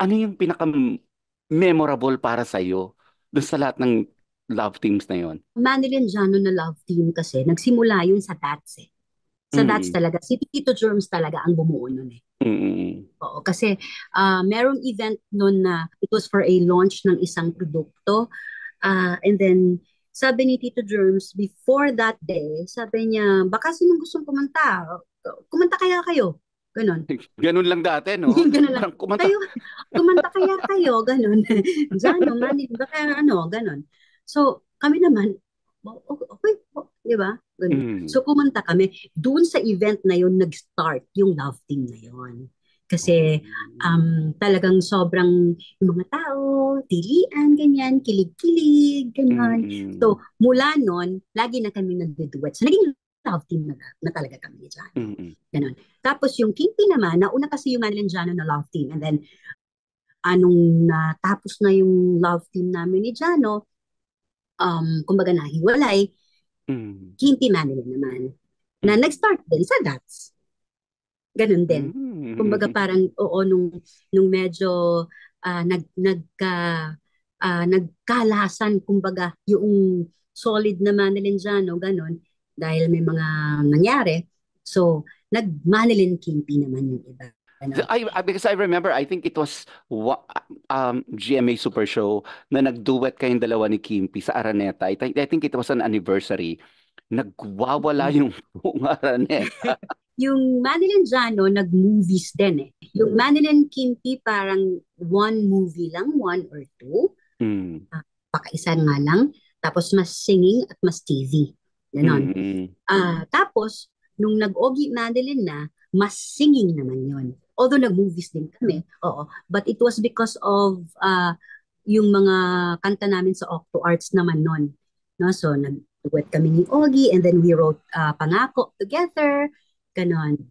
Ano yung pinaka-memorable para sa'yo doon sa lahat ng love teams na yon? Manny Lenjano na love team kasi, nagsimula yun sa Dats eh. Sa Dats Mm, talaga. Si Tito Germs talaga ang bumuo nun eh. mm, Oo, kasi merong event nun na it was for a launch ng isang produkto. And then, sabi ni Tito Germs, before that day, sabi niya, baka sinong gustong kumanta? Kumanta kaya kayo? Ganon. Ganun lang dati, no? Yung ganon lang. Parang kumanta. Kayo, kumanta kaya kayo? Ganon. Diyan, no, Manny, baka ano, ganon. So, kami naman, okay po, di ba? Ganon. Mm. So, kumanta kami. Doon sa event na yun, nag-start yung love team na yun. Oh. Kasi talagang sobrang yung mga tao, tilian, ganyan, kilig-kilig, ganyan. Mm, So, mula nun, lagi na kami nag-duet. So, naging love team na talaga kami dyan. mm, Ganon. Tapos yung Kinti naman, nauna kasi yung Madeline na love team. And then, anong natapos na yung love team namin ni Jano, kumbaga nahiwalay, mm, Kinti Madeline naman. Na mm, nag-start din sa Dots. Ganon din. Kumbaga mm. parang, oo, nung medyo nagkalasan, kumbaga, yung solid na Manilin Jano, ganon, dahil may mga nangyari. So, nag-Manilin Kinti naman yung iba. Ganon. Because I remember, I think it was GMA Super Show na nag-duet kayong dalawa ni Kimpi sa Araneta. I think it was an anniversary. Nagwawala yung buong Araneta. Yung Manilin Jano, nag-movies din eh. Yung Manilin Kinti, parang one movie lang, one or two. Mm, Pakaisa nga lang. Tapos mas singing at mas TV. Ganon. mm, Tapos, nung nag-Ogie Madeline na, mas singing naman yon. Although nag-movies din kami, oo. But it was because of yung mga kanta namin sa Octo Arts naman nun. No? So, nag-duet kami ni Ogie and then we wrote Pangako together. Ganon.